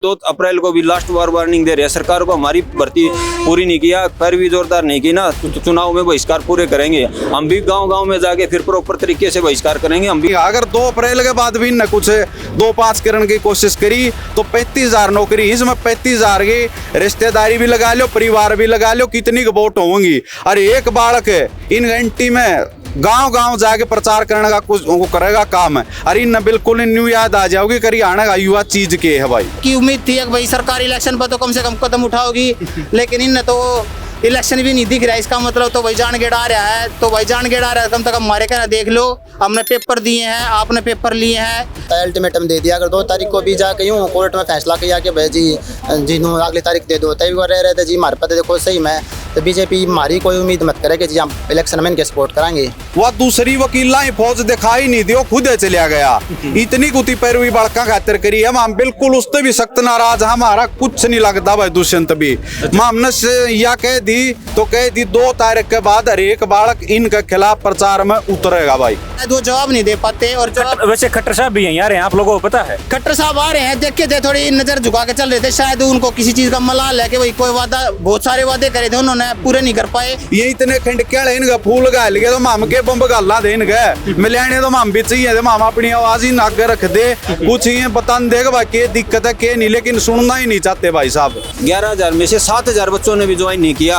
2 अप्रैल को भी लास्ट बार वार्निंग दे रहे हैं सरकार को, हमारी भर्ती पूरी नहीं किया, फिर भी जोरदार नहीं की ना तो चुनाव में बहिष्कार पूरे करेंगे। हम भी गांव-गांव में जाके फिर प्रॉपर तरीके से बहिष्कार करेंगे। हम भी अगर 2 अप्रैल के बाद भी न कुछ 2-5 करने की कोशिश करी तो 35,000 नौकरी, इसमें 35,000 की रिश्तेदारी भी लगा लो, परिवार भी लगा लो, कितनी वोट होंगी। अरे एक बालक इन घंटी में गांव-गांव जाके प्रचार करने का कुछ वो करेगा काम है। अरे इन बिल्कुल न्यू याद आ जाओगी हरियाणा का युवा चीज के है भाई की उम्मीद थी कि भाई सरकारी इलेक्शन पर तो कम से कम कदम उठाओगी, लेकिन इन तो इलेक्शन भी नहीं दिख रहा है। इसका मतलब तो भाई जान गेड़ा रहा है, तो भाई जान गेड़ा रहा है। कम से कम हमारे कहना देख लो, हमने पेपर दिए हैं, आपने पेपर लिए हैं, अल्टीमेटम दे दिया। अगर 2 तारीख को भी जाके यूँ कोर्ट में फैसला किया कि भाई जी अगली तारीख दे दो, तभी वो रह रहे थे जी हमारे पता देखो सही में, तो बीजेपी हमारी कोई उम्मीद मत करे कि जी हम इलेक्शन में इनके सपोर्ट कराएंगे। वह दूसरी वकीला ही फौज दिखाई नहीं दी, वो खुद चलिया गया। इतनी कुती पैरवी बड़का खातिर करी हम बिल्कुल उससे भी सख्त नाराज। हमारा कुछ नहीं लगता भाई दुष्यंत भी। हमने या कह दी तो कह दी 2 तारीख के बाद हर एक बालक इनके खिलाफ प्रचार में उतरेगा भाई। वो जवाब नहीं दे पाते। और वैसे खट्टर साहब भी यहीं आ रहे हैं, आप लोगों को पता है? खट्टर साहब आ रहे हैं, देख के थे थोड़ी नजर झुका के चल रहे थे, शायद उनको किसी चीज का मलाल है कि भाई कोई वादा, बहुत सारे वादे करे थे उन्होंने, पूरे नहीं कर पाए। ये इतने खंड क्या इनका फूल गाल गए तो हम के बम्ब गाला दे इनके मिलाने तो हम भी चाहिए थे। हम अपनी आवाज ही नाक रख दे, कुछ ये बता देगा भाई क्या दिक्कत है क्या नहीं, लेकिन सुनना ही नहीं चाहते भाई साहब। 11,000 में से 7,000 बच्चों ने भी ज्वाइन नहीं किया।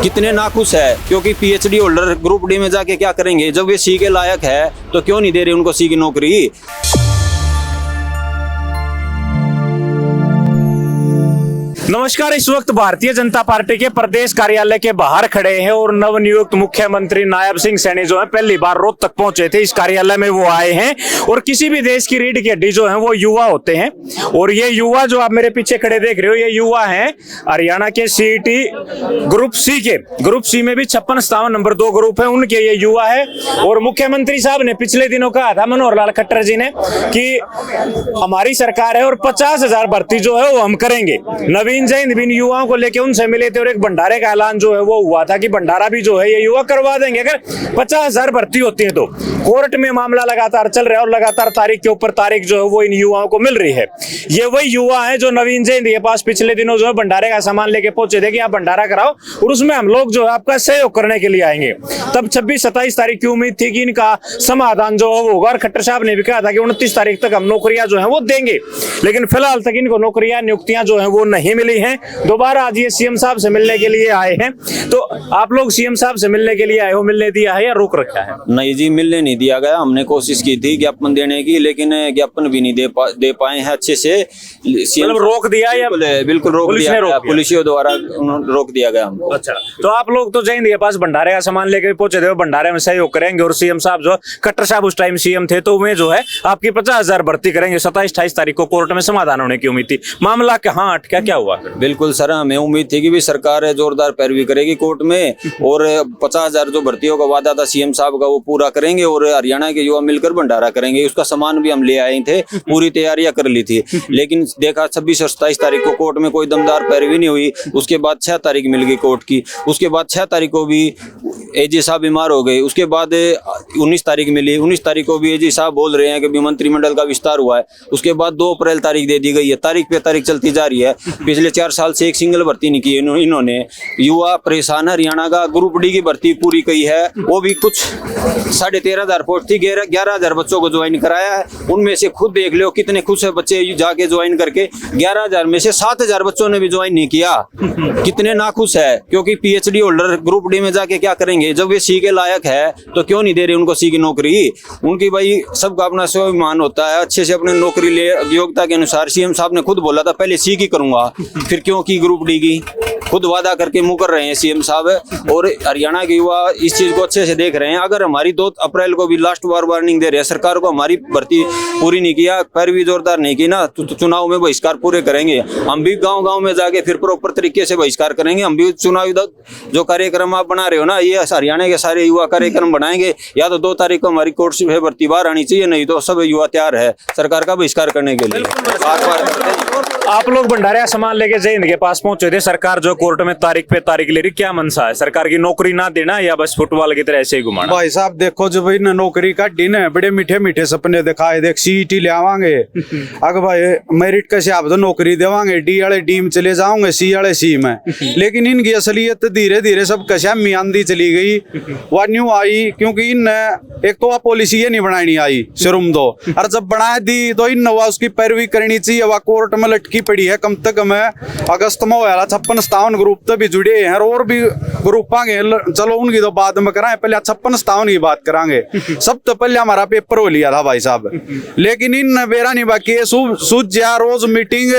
कितने नाखुश है, क्योंकि पीएचडी होल्डर ग्रुप डी में जाके क्या करेंगे जब ये सी के लायक है, तो क्यों नहीं दे रहे उनको सी की नौकरी। नमस्कार, इस वक्त भारतीय जनता पार्टी के प्रदेश कार्यालय के बाहर खड़े हैं और नवनियुक्त मुख्यमंत्री नायब सिंह सैनी जो है पहली बार रोहतक पहुंचे थे। इस कार्यालय में वो आए हैं और किसी भी देश की रीढ़ की हड्डी जो है वो युवा होते हैं, और ये युवा जो आप मेरे पीछे खड़े देख रहे हो, ये युवा हैं हरियाणा के सीईटी ग्रुप सी के। ग्रुप सी में भी 56-57 नंबर 2 ग्रुप है, उनके ये युवा है। और मुख्यमंत्री साहब ने पिछले दिनों कहा था, मनोहर लाल खट्टर जी ने, कि हमारी सरकार है और 50,000 भर्ती जो है वो हम करेंगे। नवीन जैन भी युवाओं को लेके उनसे मिले थे और एक भंडारे का ऐलान जो है वो हुआ था कि भंडारा भी जो है ये युवा करवा देंगे अगर 50,000 भर्ती होती है तो। कोर्ट में मामला लगातार चल रहा है और लगातार तारीख के ऊपर तारीख जो है वो इन युवाओं को मिल रही है। ये वही युवा है जो नवीन जैन के पास पिछले दिनों जो है भंडारे का सामान लेके पहुंचे थे कि आप भंडारा कराओ और उसमें हम लोग जो है आपका सहयोग करने के लिए आएंगे। तब 26-27 तारीख की उम्मीद थी कि इनका समाधान जो होगा, और खट्टर साहब ने भी कहा था कि 29 तारीख तक हम नौकरियां जो है वो देंगे, लेकिन फिलहाल तक इनको नौकरियां नियुक्तियां जो है वो नहीं मिली हैं। दोबारा आज ये सीएम साहब से मिलने के लिए आए हैं। तो आप लोग सीएम साहब से मिलने के लिए आए हो, मिलने दिया है या रोक रखा है? नहीं जी, मिलने नहीं दिया गया। हमने कोशिश की थी ज्ञापन देने की, लेकिन ज्ञापन भी नहीं दे पाए हैं अच्छे से। मतलब रोक दिया या बिल्कुल रोक दिया, पुलिसियों द्वारा रोक दिया गया हमको। अच्छा, तो आप लोग तो जैन के पास भंडारे का सामान लेकर पहुंचे थे, भंडारे में सहयोग करेंगे, और सीएम साहब जो खट्टर साहब उस टाइम सीएम थे, तो वे जो है आपकी 50,000 भर्ती करेंगे। 27-28 तारीख को कोर्ट में समाधान होने की उम्मीद थी। मामला कहाँ अटका, क्या हुआ? बिल्कुल सर, हमें उम्मीद थी कि भी सरकार जोरदार पैरवी करेगी कोर्ट में और 50,000 जो भर्तियों का वादा था सीएम साहब का वो पूरा करेंगे और हरियाणा के युवा मिलकर भंडारा करेंगे। उसका सामान भी हम ले आए थे, पूरी तैयारियां कर ली थी, लेकिन देखा 26 और 27 तारीख को कोर्ट में कोई दमदार पैरवी नहीं हुई। उसके बाद 6 तारीख मिल गई कोर्ट की। उसके बाद 6 तारीख को भी एजी साहब बीमार हो गए। उसके बाद 19 तारीख मिली। 19 तारीख को भी एजी साहब बोल रहे हैं कि मंत्रिमंडल का विस्तार हुआ है। उसके बाद 2 अप्रैल तारीख दे दी गई है। तारीख पे तारीख चलती जा रही है। पिछले 4 साल से एक सिंगल भर्ती नहीं की इन्होंने। युवा परेशान है। हरियाणा का ग्रुप डी की भर्ती पूरी की है, वो भी कुछ 13,500 पोस्ट थी, 11,000 बच्चों को ज्वाइन कराया है। उनमें से खुद देख लो कितने खुश है बच्चे जाके ज्वाइन करके। 11,000 में से 7,000 बच्चों ने भी ज्वाइन नहीं किया। कितने नाखुश है, क्योंकि पीएचडी होल्डर ग्रुप डी में जाके क्या करेंगे जब ये सी के लायक है, तो क्यों नहीं दे रहे उनको सी की नौकरी। उनकी भाई सबका अपना स्वाभिमान होता है, अच्छे से अपने नौकरी ले योग्यता के अनुसार। सीएम साहब ने खुद बोला था पहले सी की करूंगा, फिर क्यों की ग्रुप डी की। खुद वादा करके मुकर रहे हैं सीएम साहब, और हरियाणा के युवा इस चीज को अच्छे से देख रहे हैं। अगर हमारी 2 अप्रैल को भी लास्ट बार वार्निंग दे रहे हैं सरकार को, हमारी भर्ती पूरी नहीं किया, फिर भी जोरदार नहीं की ना तो चुनाव में बहिष्कार पूरे करेंगे। हम भी गांव-गांव में जाके फिर प्रॉपर तरीके से बहिष्कार करेंगे। हम भी चुनावी जो कार्यक्रम आप बना रहे हो ना, ये हरियाणा के सारे युवा कार्यक्रम बनाएंगे। या तो 2 तारीख को हमारी कोर्ट से भर्ती बाहर आनी चाहिए, नहीं तो सब युवा तैयार है सरकार का बहिष्कार करने के लिए। बार-बार करते हैं। आप लोग भंडारिया सामान लेके जय हिंद के पास पहुंचे थे, सरकार जो कोर्ट में तारीख पे तारीख ले रही, क्या मनसा है सरकार की? नौकरी ना देना या बस फुटबॉल की तरह ऐसे ही घुमाना? भाई साहब देखो जो भाई न नौकरी का दिन है, बड़े मीठे मीठे सपने दिखाए, देख सीटी ले आवांगे, अगर भाई मेरिट का हिसाब तो नौकरी देवांगे, डी वाले डी में चले जाओगे, सी वाले सी में। लेकिन इनकी असलियत धीरे धीरे सब कशा मियांदी चली गई, वह न्यू आई, क्योंकि इन एक तो वह पॉलिसी नहीं बनानी आई शुरू दो, और जब बना दी तो इन उसकी पैरवी करनी चाहिए। वह कोर्ट में लटकी पड़ी है, कम तक में अगस्त में होया 56-57 ग्रुप तो भी जुड़े हैं, और भी ग्रुप आगे, चलो उनकी तो बाद में कराएं, पहले 56-57 की बात करांगे। सब तो पहले हमारा पेपर हो लिया था भाई साहब, लेकिन इन बेरा नहीं बाकी सूझ जा, रोज मीटिंग,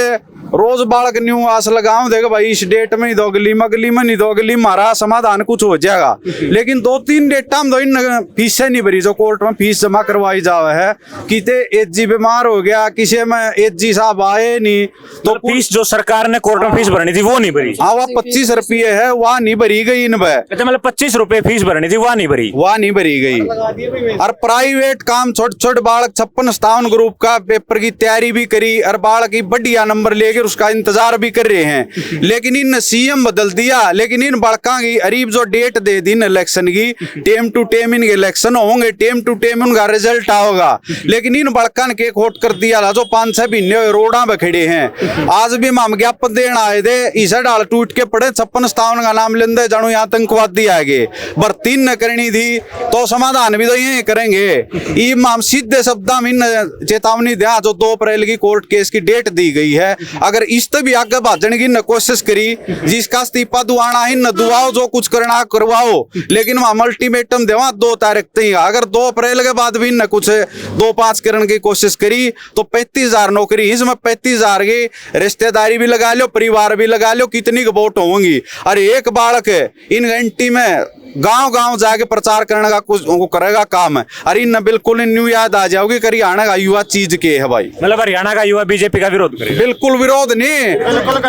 रोज बालक न्यू आस लगाऊं, देखो भाई इस डेट में नहीं दो, अगली में नहीं दो, अगली हमारा समाधान कुछ हो जाएगा। लेकिन 2-3 डेटा में तो इन फीसें नहीं भरी जो कोर्ट में फीस जमा करवाई जावे है, किते एजी बीमार हो गया, किसी में एजी साहब आए नहीं, तो फीस जो सरकार ने कोर्ट में फीस भरनी थी वो नहीं भरी। हाँ, वह 25 रुपये है, वह नहीं भरी गई इन पे। अच्छा, मतलब 25 रुपए फीस भरनी थी, वह नहीं भरी? वह नहीं भरी गई। और प्राइवेट काम छोटे छोटे बालक 56-57 ग्रुप का पेपर की तैयारी भी करी, और बालक की बढ़िया नंबर लेकर उसका इंतजार भी कर रहे हैं। लेकिन इन सीएम बदल दिया, लेकिन इन बड़का की अरीब जो डेट दे दी इलेक्शन की, टेम टू टेम इनके इलेक्शन होंगे, टेम टू टेम उनका रिजल्ट आओगा। लेकिन इन बड़का ने केक होट कर दिया था, जो 5-6 महीने रोडा पे खड़े हैं। आज भी हम ज्ञापन देना आए थे, इसे डाल टूट के पड़े, 56-57 का नाम लेंदे जानो यहाँ आतंकवादी आएंगे, भर्ती न करनी थी तो समाधान भी तो यही करेंगे। ये हम सीधे शब्द में चेतावनी दिया, जो 2 अप्रैल की कोर्ट केस की डेट दी गई है, अगर इस तो भी आगे भाजने की न कोशिश करी, जिसका इस्तीफा दुआना ही न दुआओ, जो कुछ करना करवाओ, लेकिन वहां अल्टीमेटम देवा 2 तारीख तक। अगर 2 अप्रैल के बाद भी न कुछ 2-5 करने की कोशिश करी तो 35,000 नौकरी, इसमें 35,000 की रिश्तेदारी भी लगा लो, परिवार भी लगा लो, कितनी वोट होंगी। अरे एक बालक इन घंटी में गांव जाके प्रचार करने का कुछ करेगा काम है। अरे न बिल्कुल न्यू याद आ जाओगी कि हरियाणा का युवा चीज के है भाई, मतलब हरियाणा का युवा बीजेपी का विरोध करे? बिल्कुल विरोध नहीं,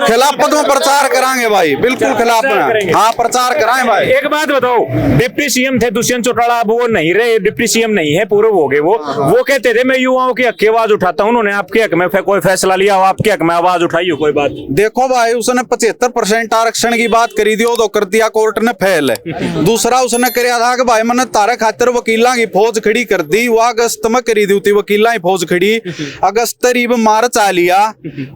खिलाफत में प्रचार कराएंगे भाई, बिल्कुल खिलाफ में। हाँ, प्रचार कराएं भाई। एक बात बताओ, डिप्टी सीएम थे दुष्यंत चौटाला, अब वो नहीं रहे, डिप्टी सीएम नहीं है, पूर्व हो गए। वो कहते थे मैं युवाओं के हक की आवाज उठाता हूँ, उन्होंने आपके हक में कोई फैसला लिया हो, आपके हक में आवाज उठाई हो कोई बात? देखो भाई, उसने 75% आरक्षण की बात करी थी, वो तो कर दिया कोर्ट ने फेल। दूसरा उसने कर था कि भाई मैंने तारे खातिर वकीलों की फौज खड़ी कर दी, वो अगस्त में करी दी थी वकीलों की फौज खड़ी, अगस्त करीब मार्च आ लिया,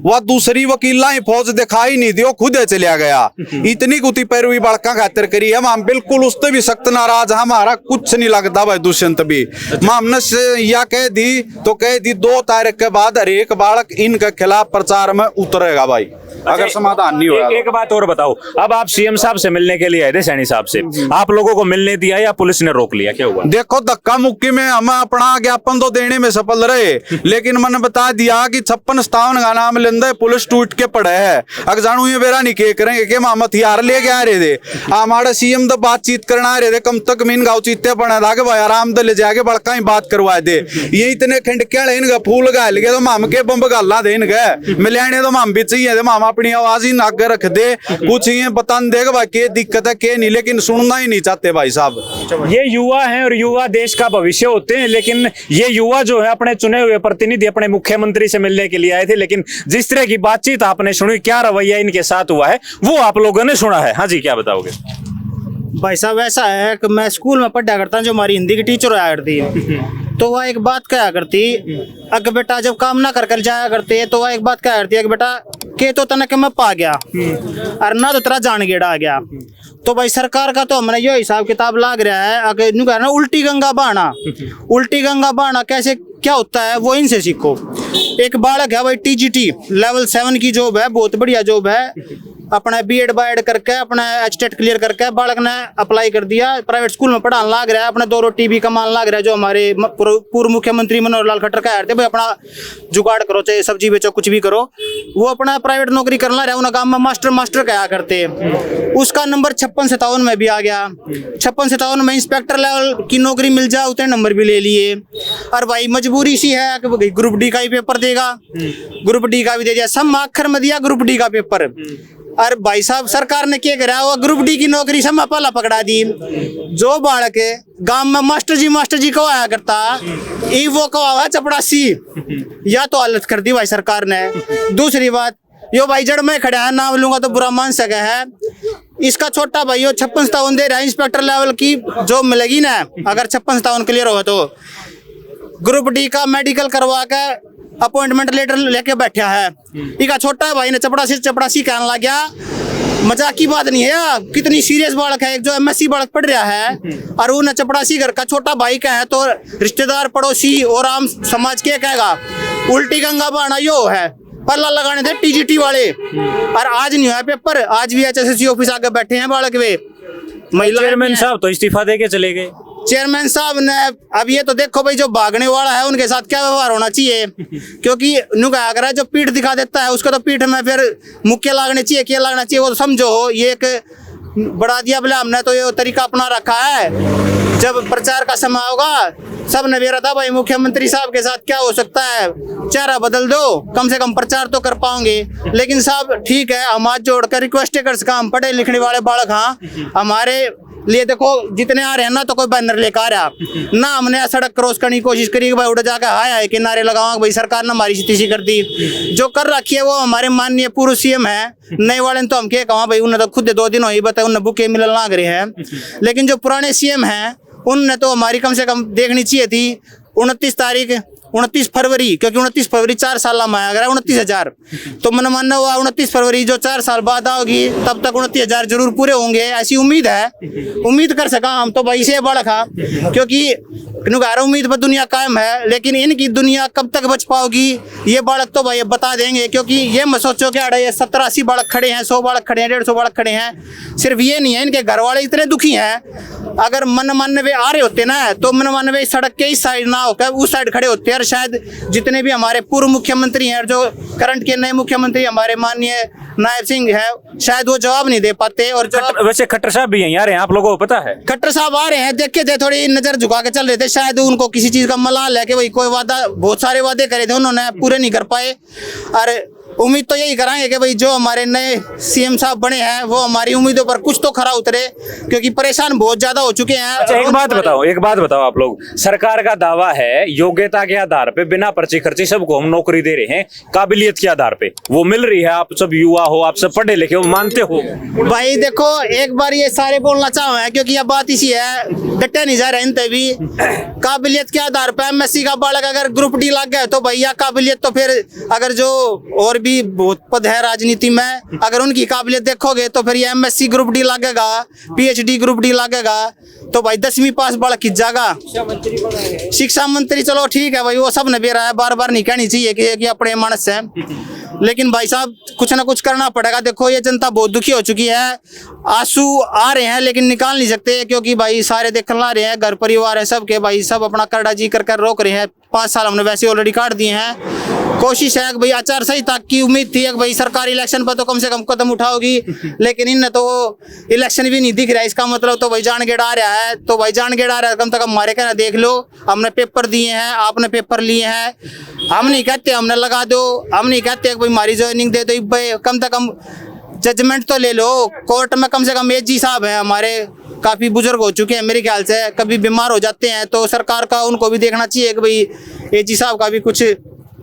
वह दूसरी वकीलों की फौज दिखाई नहीं दी, वो खुद चलिया गया। इतनी कुती पैरवी बड़का खातिर करी है, हम बिल्कुल उससे भी सख्त नाराज, हमारा कुछ नहीं लगता भाई दुष्यंत भी। हमने या कह दी तो कह दी 2 तारीख के बाद हर एक बालक इनके खिलाफ प्रचार में उतरेगा भाई, अगर समाधान नहीं होगा। एक बात और बताओ, अब आप सीएम साहब से मिलने के लिए आए थे, सैनी साहब से, आप लोगों को मिलने दिया या पुलिस ने रोक लिया, क्या हुआ? देखो धक्का मुक्की में हम अपना ज्ञापन तो देने में सफल रहे, लेकिन मैंने बता दिया कि 56-57 का नाम लेंदे, पुलिस टूट के पड़े है। अगर जानू ये बेरा नहीं के करेंगे कि हम हथियार लेके आ रहे थे, हमारे सीएम तो बातचीत करना आ रहे थे, कम तक मीन गाँव चीते पड़े था कि भाई आराम से ले जाके बड़का ही बात करवा दे। ये इतने खंडके इनका फूल गाल गए तो हम के बम्ब गाला दे इनके मिलाने, तो हम भी चाहिए थे, हम अपनी आवाज ही आगे रख दे, कुछ ये बता देगा भाई क्या दिक्कत है क्या नहीं, लेकिन सुनना ही नहीं चाहते भाई साहब। ये युवा हैं और युवा देश का भविष्य होते हैं, लेकिन ये युवा जो है अपने चुने हुए प्रतिनिधि अपने मुख्यमंत्री से मिलने के लिए आए थे, लेकिन जिस तरह की बातचीत आपने सुनी, क्या रवैया इनके साथ हुआ है, वो आप लोगों ने सुना है। हाँ जी, क्या बताओगे? भाई साहब ऐसा है कि मैं स्कूल में पढ़ा करता, जो हमारी हिंदी की टीचर आया करती तो वह एक बात कहा करती, अगर बेटा जब काम ना कर जाया करते तो वह एक बात कहा करती है कि बेटा के तो तनक मैं पा गया और ना तो तेरा जान गेड़ा आ गया। तो भाई सरकार का तो हमने ये हिसाब किताब लाग रहा है, अगर न्यू कहना उल्टी गंगा बहाना, उल्टी गंगा बहाना कैसे क्या होता है वो इनसे सीखो। एक बालक है भाई TGT लेवल 7 की जॉब है, बहुत बढ़िया जॉब है, अपना B.Ed बायड करके अपना HTET क्लियर करके बालक ने अप्लाई कर दिया, प्राइवेट स्कूल में पढ़ाने लग रहा है, अपने 2 रोटी भी कमाने लग रहा है। जो हमारे पूर्व मुख्यमंत्री मनोहर लाल खट्टर कहते भाई अपना जुगाड़ करो, चाहे सब्जी बेचो कुछ भी करो, वो अपना प्राइवेट नौकरी करना रहा है, उन्हें काम में मास्टर कहा करते। उसका नंबर 56-57 में भी आ गया, 56-57 में इंस्पेक्टर लेवल की नौकरी मिल जाए उतने नंबर भी ले लिए। और भाई मजबूरी सी है कि ग्रुप D का ही पेपर देगा, ग्रुप D का भी दे दिया, सब आखिर में दिया ग्रुप D का पेपर। और भाई साहब सरकार ने क्या करा, वो ग्रुप डी की नौकरी से मैं पहला पकड़ा दी। जो बालक गांव में मास्टर जी को आया करता, ई वो को आवा चपड़ासी, या तो हालत कर दी भाई सरकार ने। दूसरी बात, यो भाई जड़ में खड़ा है, नाम लूंगा तो बुरा मान सके है, इसका छोटा भाई यो 56-57 दे रहा है, इंस्पेक्टर लेवल की जो मिलेगी ना, अगर 56-57 क्लियर हो तो ग्रुप डी का मेडिकल करवा के अपॉइंटमेंट लेटर लेके बैठा है। इका छोटा भाई ने चपड़ासी कहने लग गया। मजाक की बात नहीं है, कितनी सीरियस बालक है, एक जो MSc बालक पढ़ रहा है और वो न चपड़ासी घर का छोटा भाई का है, तो रिश्तेदार पड़ोसी और आम समाज क्या कहेगा। उल्टी गंगा बहाना यो है, पल्ला लगाने थे TGT वाले, और आज नहीं हुआ पेपर, आज भी HSSC ऑफिस आगे बैठे हैं बालक वे। महिला चेयरमैन साहब तो इस्तीफा दे के चले गए। चेयरमैन साहब ने अब ये तो देखो भाई, जो भागने वाला है उनके साथ क्या व्यवहार होना चाहिए, क्योंकि अगर है जो पीठ दिखा देता है उसको तो पीठ में फिर मुक्के लागने चाहिए, क्या लागना चाहिए वो तो समझो हो। ये एक बढ़ा दिया बोले हमने तो ये तरीका अपना रखा है। जब प्रचार का समय होगा सब ने बेरा था भाई मुख्यमंत्री साहब के साथ क्या हो सकता है, चेहरा बदल दो, कम से कम प्रचार तो कर पाओगे। लेकिन साहब ठीक है, हम हाथ जोड़कर रिक्वेस्ट कर सका, हम पढ़े लिखने वाले बालक, हाँ हमारे लिए देखो जितने आ रहे हैं ना, तो कोई बैनर लेकर आ रहा ना, हमने सड़क क्रॉस करने की कोशिश करी भाई उड़ जाकर हाय किनारे लगाओ भाई सरकार ने हमारी स्थिति कर दी। जो कर रखी है वो हमारे माननीय पूर्व CM है, नए वाले ने तो हम क्या कहा भाई, उन्हें तो खुद 2 दिन हो ही बताया, उन्हें बुके मिलने लग रहे हैं। लेकिन जो पुराने CM हैं उनने तो हमारी कम से कम देखनी चाहिए थी 29 फरवरी, क्योंकि 29 फरवरी 4 साल में आया, अगर 29,000 तो मन मानना हुआ 29 फरवरी जो 4 साल बाद आओगी तब तक 29,000 जरूर पूरे होंगे, ऐसी उम्मीद है। उम्मीद कर सका हम तो भाई से बड़ा था, क्योंकि उम्मीद पर दुनिया कायम है, लेकिन इनकी दुनिया कब तक बच पाओगी ये बालक तो भाई बता देंगे। क्योंकि ये मत सोचो कि अरे 70-80 बालक खड़े हैं, 100 बालक खड़े हैं, 150 बालक खड़े हैं, सिर्फ ये नहीं है, इनके घर वाले इतने दुखी हैं। अगर मन मानवे आ रहे होते ना, तो मन मानवे सड़क के इस साइड ना होकर उस साइड खड़े होते हैं, और शायद जितने भी हमारे पूर्व मुख्यमंत्री हैं और जो करंट के नए मुख्यमंत्री हमारे माननीय नायब सिंह है, शायद वो जवाब नहीं दे पाते। और वैसे खट्टर साहब भी यहीं आ रहे हैं, आप लोगों को पता है? खट्टर साहब आ रहे हैं, देख के थे थोड़ी नजर झुका के चल रहे थे, शायद उनको किसी चीज का मलाल है कि भाई कोई वादा, बहुत सारे वादे करे थे उन्होंने, पूरे नहीं कर पाए। और उम्मीद तो यही कराएंगे कि भाई जो हमारे नए CM साहब बने हैं वो हमारी उम्मीदों पर कुछ तो खरा उतरे, क्योंकि परेशान बहुत ज्यादा हो चुके हैं। अच्छा एक बात बताओ आप लोग, सरकार का दावा है योग्यता के आधार पे बिना पर्ची खर्ची सबको हम नौकरी दे रहे हैं, काबिलियत के आधार पे वो मिल रही है, आप सब युवा हो, आप सब पढ़े लिखे हो, मानते हो? भाई देखो एक बार ये सारे बोलना चाहूँ है, क्योंकि अब बात इसी है, डटे नहीं जा रहे इन भी काबिलियत के आधार पर MSc का बालक अगर ग्रुप D लग गए तो भैया काबिलियत तो फिर, अगर जो और भी बहुत पद है राजनीति में, अगर उनकी काबिलियत देखोगे तो फिर ये MSc ग्रुप D लगेगा, PhD ग्रुप D लगेगा, तो भाई 10वीं पास बालक खिंच जाएगा। शिक्षा मंत्री चलो ठीक है भाई, वो सब ने बेरा है, बार बार नहीं कहनी चाहिए कि अपने मानस है, लेकिन भाई साहब कुछ ना कुछ करना पड़ेगा। देखो ये जनता बहुत दुखी हो चुकी है, आंसू आ रहे हैं लेकिन निकाल नहीं सकते, क्योंकि भाई सारे देखने ला रहे हैं, घर परिवार है सबके, भाई सब अपना करड़ा जी कर रोक रहे हैं। 5 साल हमने वैसे ऑलरेडी काट दिए हैं। कोशिश है कि भाई आचार संहिता की उम्मीद थी कि भाई सरकारी इलेक्शन पर तो कम से कम कदम उठाओगी, लेकिन इनने तो इलेक्शन भी नहीं दिख रहा है। इसका मतलब तो भाई जान गेड़ा आ रहा है, तो भाई जान गेड़ा आ रहा है, कम से कम हमारे कहना देख लो, हमने पेपर दिए हैं, आपने पेपर लिए हैं, हम नहीं कहते हमने लगा दो, हम नहीं कहते भाई हमारी ज्वाइनिंग दे दो, कम से कम जजमेंट तो ले लो। कोर्ट में कम से कम AG साहब हैं हमारे, काफ़ी बुजुर्ग हो चुके हैं मेरे ख्याल से, कभी बीमार हो जाते हैं, तो सरकार का उनको भी देखना चाहिए कि भाई AG साहब का भी कुछ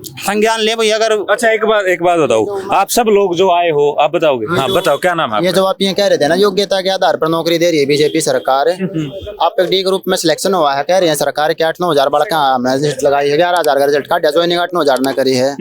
संज्ञान ले भाई। अगर अच्छा एक बात बताओ, आप सब लोग जो आए हो आप बताओगे? हाँ बताओ, क्या नाम है आपका? ये जो आप ये कह रहे थे ना, योग्यता के आधार पर नौकरी दे रही है बीजेपी सरकार। आप एक D ग्रुप में सिलेक्शन हुआ है, कह रही है सरकार के 8-9 हजार बालक हमने रिजल्ट लगाई है, 11,000 का रिजल्ट काटा, ज्वाइनिंग 8-9 हजार न करी है।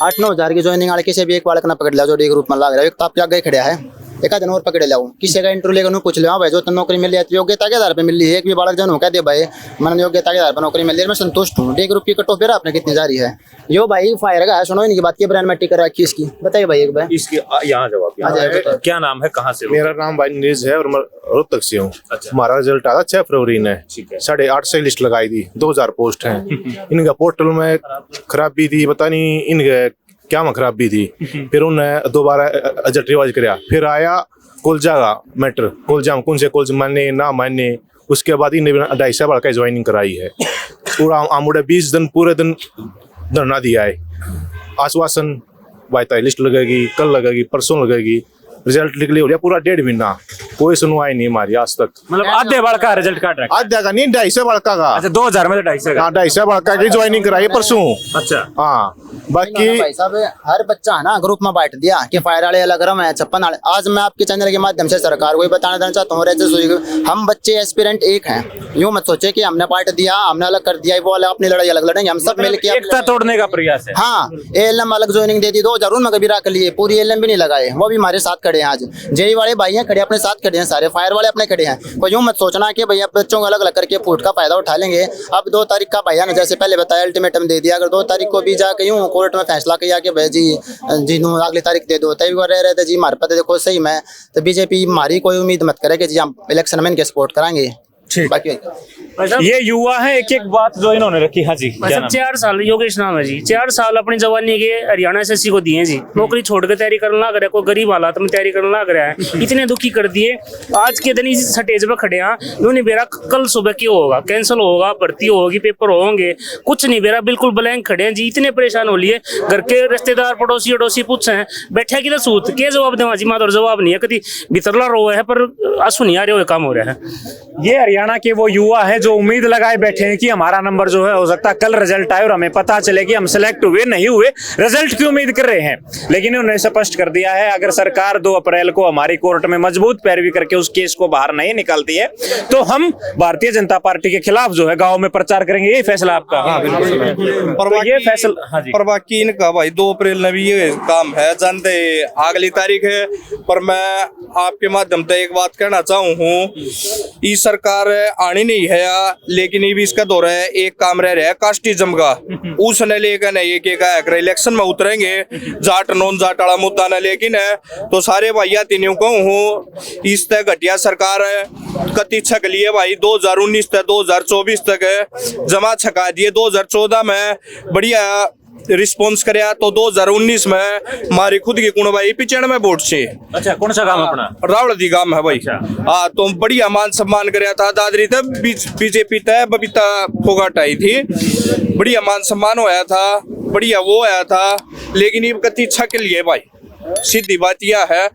8-9 हजार की ज्वाइनिंग वाले किसी भी एक बालक ना पकड़ लिया जो D ग्रुप में लग रहा है, एक तो आप आगे खड़ा है, एक दिन और पकड़े लाऊं, किसी का इंटरव्यू लेकर पूछ लो भाई जो तो नौकरी मिल रही है योग्यता के आधार पर मिल रही है, एक भी बालक जन कह दे भाई मैंने योग्यता के आधार पर नौकरी मिल रही है, मैं संतुष्ट हूँ। D ग्रुप की कट ऑफ बेरा आपने कितनी जा रही है, यो भाई फायर का सुनो इनकी बात की ब्रांड में टिकर रखी इसकी, बताइए भाई एक बार इसकी यहाँ जवाब। क्या नाम है, कहाँ से? मेरा नाम भाई नीरज है और मैं रोहतक से हूँ। हमारा रिजल्ट आया 6 फरवरी ने, 850 लिस्ट लगाई थी, 2000 पोस्ट हैं। इनका पोर्टल में खराबी थी, पता नहीं इनके क्या में खराबी थी, फिर उन्हें दोबारा रिजल्ट रिवाइज कराया, फिर आया कोलजा का मैटर, कोलजा कौन से कोलजा मानने ना मानने, उसके बाद इन्हें 250 बार का ज्वाइनिंग कराई है। पूरा आमुड़े 20 दिन पूरे दिन धरना दिया है, आश्वासन भाई लिस्ट लगेगी, कल लगेगी, परसों लगेगी, रिजल्ट निकले हो गया पूरा 1.5 महीना, कोई सुनवाई नहीं हमारी आज तक। मतलब आधे बार का रिजल्ट काट रखा है। आध्या का नहीं, 250 बड़का का। अच्छा 2000 में तो 250 का। हाँ 250 बड़का की ज्वाइनिंग कराई परसों। अच्छा हाँ बाकी भाई साहब हर बच्चा है ना ग्रुप में बांट दिया कि फायर वाले अलग रम है, 56 वाले। आज मैं आपके चैनल के माध्यम से सरकार को बताना देना चाहता हूँ, हम बच्चे एस्पिरेंट एक हैं, यूं मत सोचे कि हमने बांट दिया, हमने अलग कर दिया, वो अलग अपनी लड़ाई अलग लड़ेंगे, हम सब मिलकर एकता तोड़ने का प्रयास है। हाँ एएलएम अलग ज्वाइनिंग दे दी 2000 में कभी रख लिए, पूरी एएलएम भी नहीं लगाए, वो भी हमारे साथ खड़े हैं। आज जेई वाले भाई हैं खड़े, अपने साथ खड़े हैं, सारे फायर वाले अपने खड़े हैं। कोई यूं मत सोचना कि भैया बच्चों को अलग अलग करके फूट का फायदा उठा लेंगे। अब 2 तारीख का भैया ने जैसे पहले बताया अल्टीमेटम दे दिया, अगर 2 तारीख को भी जाके यूं कोर्ट में फैसला किया कि भाई जी अगली तारीख दे दो, तभी वो रह रहे थे जी हमारे पता देखो सही में, तो बीजेपी हमारी कोई उम्मीद मत करे कि जी हम इलेक्शन में इनके सपोर्ट कराएंगे। बाकी ये युवा है, एक एक बात जो इन्होंने रखी। हाँ जी क्या नाम? 4 साल योगेश नाम है जी, 4 साल अपनी जवानी के हरियाणा एसएससी को दिए जी, नौकरी छोड़ के तैयारी करने लग रहा है, कोई गरीब हालात में तैयारी करने लग रहा है, इतने दुखी कर दिए। आज के दिन इस स्टेज पे खड़े हैं, उन्होंने बेरा कल सुबह क्यों होगा, कैंसिल होगा, भर्ती होगी, पेपर होंगे, कुछ नहीं बेरा, बिल्कुल ब्लैंक खड़े हैं जी। इतने परेशान हो लिए, घर के रिश्तेदार पड़ोसी अड़ोसी पूछे हैं बैठे कि सूत के जवाब देवा जी, माधुर जवाब नहीं है, कभी भीतरला रो है पर आंसू नहीं आ रहे, काम हो रहा है। ये हरियाणा के वो युवा है जो उम्मीद लगाए बैठे हैं कि हमारा नंबर जो है हो सकता है कल रिजल्ट आए और हमें पता चले कि हम सिलेक्ट हुए नहीं हुए, रिजल्ट की उम्मीद कर रहे हैं। लेकिन उन्होंने स्पष्ट कर दिया है अगर सरकार 2 अप्रैल को हमारी कोर्ट में मजबूत पैरवी करके उस केस को बाहर नहीं निकालती है तो हम भारतीय जनता पार्टी के खिलाफ जो है गाँव में प्रचार करेंगे। यही फैसला आपका? तो ये फैसला हाँ जी। पर बाकी इनका भाई 2 अप्रैल में भी ये काम है, जानते अगली तारीख है। पर मैं आपके माध्यम से एक बात कहना चाहूँ हूँ, ये सरकार आनी नहीं है लेकिन ये भी इसका दौर है, एक काम रह रहा है कास्टिज्म का, उसने लेकर नहीं है कि इलेक्शन में उतरेंगे जाट नॉन जाट वाला मुद्दा न, लेकिन है तो सारे भैया तीनों कहूँ इस तक घटिया सरकार कति छक लिए भाई 2019 तक 2024 तक जमा छका दिए। 2014 में बढ़िया रिस्पॉन्स कराया तो 2019 में हमारी खुद की कुण भाई 95 वोट से। अच्छा कौन सा काम अपना? रावलदी गांव है भाई। हाँ तो बढ़िया मान सम्मान कराया था, दादरी तब बीजेपी तय बबीता फोगाट आई थी, बढ़िया मान सम्मान होया था, बढ़िया वो आया था। लेकिन ये कति छक लिए भाई, सीधी बात यह है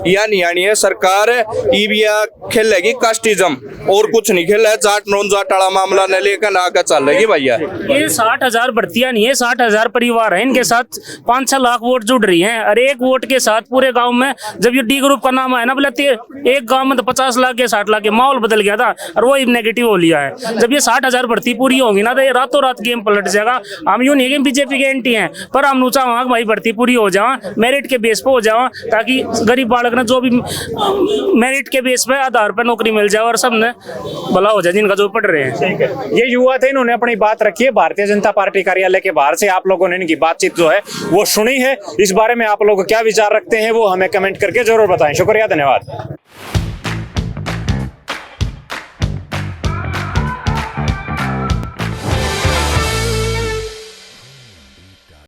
यानी है सरकार ईबिया खेलेगी कास्टिज्म और कुछ नहीं खेला है, जाट नॉन जाट वाला मामला न लेकर आगे चल रही भैया। ये 60,000 भर्तियां नहीं है, 60,000 परिवार है, इनके साथ 5-6 लाख वोट जुड़ रही हैं। और एक वोट के साथ पूरे गांव में जब ये डी ग्रुप का नाम आया ना, बोले एक गांव में तो 50 लाख के 60 लाख के माहौल बदल गया था और वो नेगेटिव हो लिया है। जब ये 60,000 भर्ती पूरी होगी ना तो ये रातों रात गेम पलट जाएगा। हम यूं नहीं कि बीजेपी के एंटी हैं, पर हम चाहूँगा भाई भर्ती पूरी हो जाए, मेरिट के बेस पे हो जाओ, ताकि गरीब बालक ने जो भी मेरिट के बेस पे आधार पर नौकरी मिल जाए और सब ने भला हो जाए जिनका जो पढ़ रहे हैं। ठीक है, ये युवा थे, इन्होंने अपनी बात रखी है भारतीय जनता पार्टी कार्यालय के बाहर से। आप लोगों ने इनकी बातचीत जो है वो सुनी है। इस बारे में आप लोग क्या विचार रखते हैं वो हमें कमेंट करके जरूर बताएं। शुक्रिया, धन्यवाद।